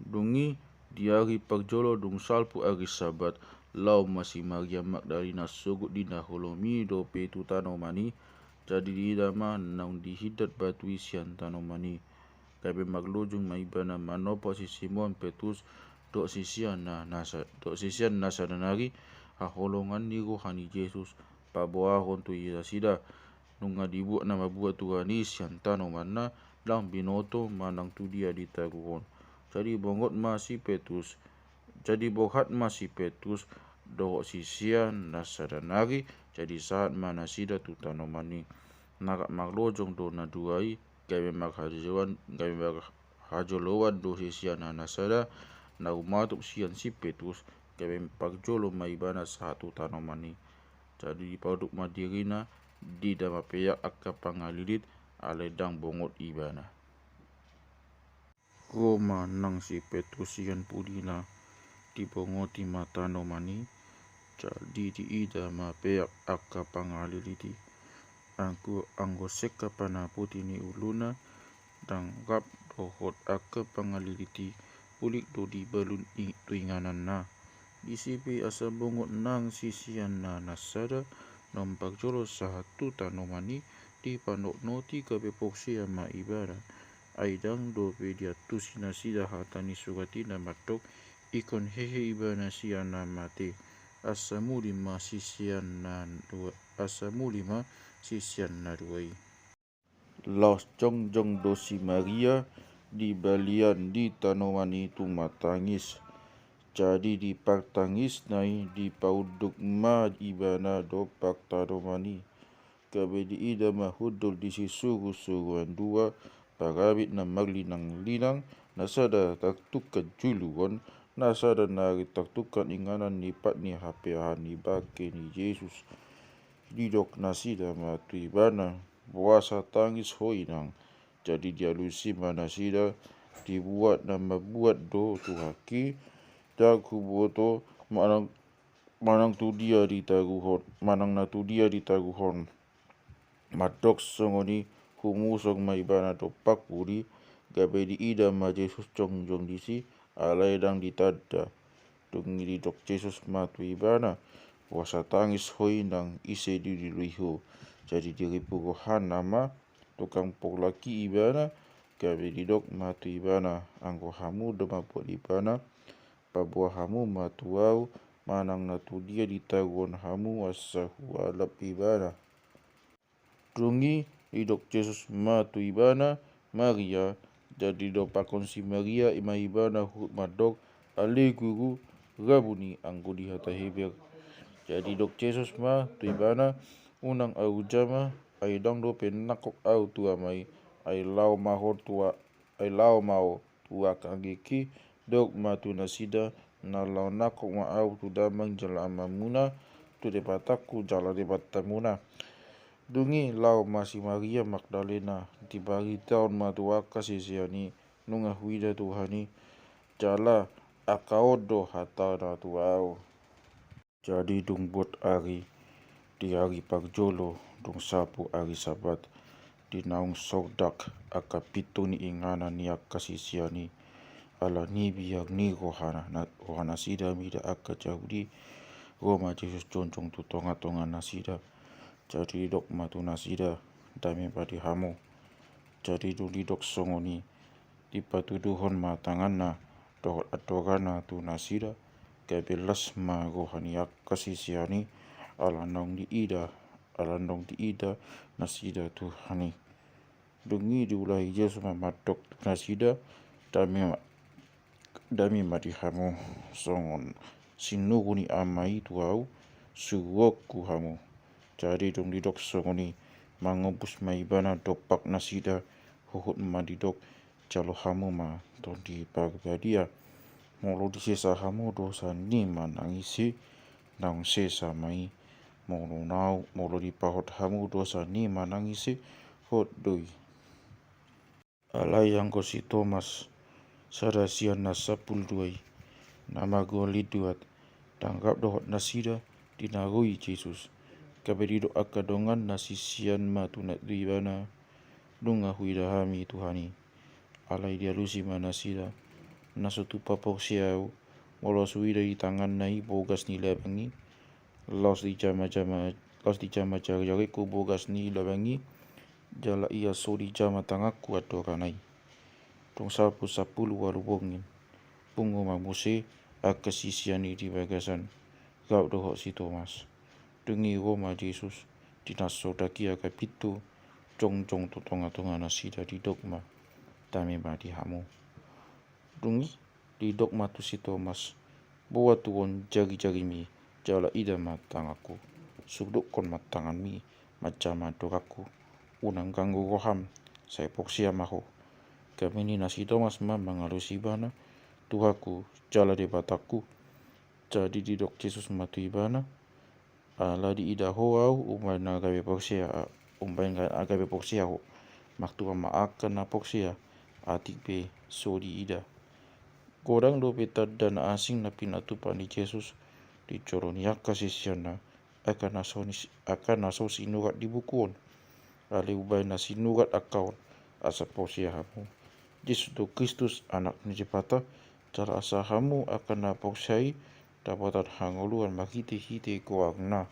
Dungi di hari pagjolo dung salpu hari sabat lau masih Maria Magdalena sugut dina holomi dope tu tanomani jadi di dama nang dihidat batu isian tanomani kabe maglujung maibana manopo si Simon Petrus dok sisian nasa danari haholongan ni rohani Yesus paboahon tu ida sida nunga dibuat nama buat tuhani sian tanomana lang binoto manang tu dia ditaruhon. Jadi bongot masih Petrus. Jadi bohat masih Petrus dohok sisian nasadanari jadi saat mana sida tu tanomani. Nakak maglojong do na duai kami maghajolowan do sisian nasada na umatuk sian si Petrus kami pagjolo maibana satu tanomani. Jadi produk madirina di dama peyak akka pangalilit aledang bongot ibana. Roma nang si Petrusian pudina di bongoti matano mani jadi di ida ma peyak akka pangaliliti anggo seka pana putini uluna dang rap dohot akka pangaliliti ulik do di balun tuinganan na di sipi asa bongot nang sisian na nasada nompak jolo satu tanomani di panok noti kabe poksi ama ibarat aidang do pedia tusina sida hatani sugati na matok ikon hehe ibana siana mate asamuli ma sisian na duai los jongjong dosi Maria di balian di tanomani tu matangis jadi di partangis nai di pauduk ma ibana do paktadomani kabe di ida mahudul di sisugu-suguan dua parabit na maglinang-linang nasada taktukan juluan nasada nari taktukan inganan ni pat ni hapeahan ni bake ni Yesus didok nasida matu ibana puasa tangis hoinang jadi dialusi manasida dibuat nama buat do tuhaki dagu boto manang tu dia ditaguhon manang na tu dia ditaguhon madok songoni humusong maibana do pakuri gabe di ida ma Yesus jongjong disi alai dang ditada dungi di dok Yesus matu ibana puasa tangis hoinang ise di diluiho jadi diripu rohan nama tukang polaki ibana gabe di dok matu ibana anggo hamu doma buat ibana pabuah hamu matuau manang natu dia ditaguan hamu asahu alap ibana dungi idok Yesus matu ibana Maria jadi do pakon si Maria ima ibana hut madok ale guru rabuni anggo di hata hebir jadi dok Yesus ma tu ibana unang au jama ai dong do penakok au tua mai ai lau mau tua kangeki dok matu nasida na lau nakok ma au tu damang jala amamuna tu depataku jala depatamuna dungi lau masih Maria Magdalena dibagi tahun matuaka sisiani nunga huida tuhani jala akaodo hata na tuau jadi dung buat ari di hari pagjolo dung sapu hari sabat di naung sodak aka pitu ni ingana ni aka sisiani ala ni biar ni rohana sida mida aka jahudi Roma Yesus jonjong tu tonga nasida jadi dok matu nasida dami padi hamu jadi duli dok songoni di patuduhon matangana dohot adorana tu nasida kabelas ma rohani aka sisiani alandong di ida nasida Tuhani dungi diulahi Yesus mamadok nasida dami madi hamu songon sinuguni amai tuau suwoku hamu jadi dong didok songoni mangobus maibana dopak nasida huhut madidok jalo hamu ma don di pagbadia molo di sesa hamu dosa ni manangisi naung sesa mai molo di pahot hamu dosa ni manangisi hot doi alai angko si Thomas sarasian nasapul duai nama goli duat tanggap dohot nasida dinarui Yesus kabedi do akadongan nasisian matuna duibana dunga huida hami Tuhani alai dialusi manasida nasutupa poksiau molo suida di tangan nai bogas ni labangi los di jama jari ku bogas ni labangi jala ia so di jama tangaku adoranai tung sapu sapulu warubongin pungo mamuse akasisiani di bagasan gau dohok si Thomas dungi Roma Jesus dinaso daki akapitu jong totonga nasida di dogma tame di hamu dungi di dogma tu si Thomas bawa tuon jari mi jala ida matangaku suduk kon matangan mi macam adoraku unang ganggu roham saya poksia maho kami ni nasi Thomas mengalusi bana Tuhaku jala de bataku jadi di dok Jesus matu ibana ala di ida hoau umay na agabe poksia ho maktua maakan na poksia atik be so di ida korang do peta dan asing na pinatupa ni Jesus di coroniak kasisiana akan naso sinurat di bukuon ali ubay na sinurat akaun asa poksia hamu Yesus do Kristus anak ni Jepata cara asa hamu akan na poksiai dapatan hangoluan makiti hite koang na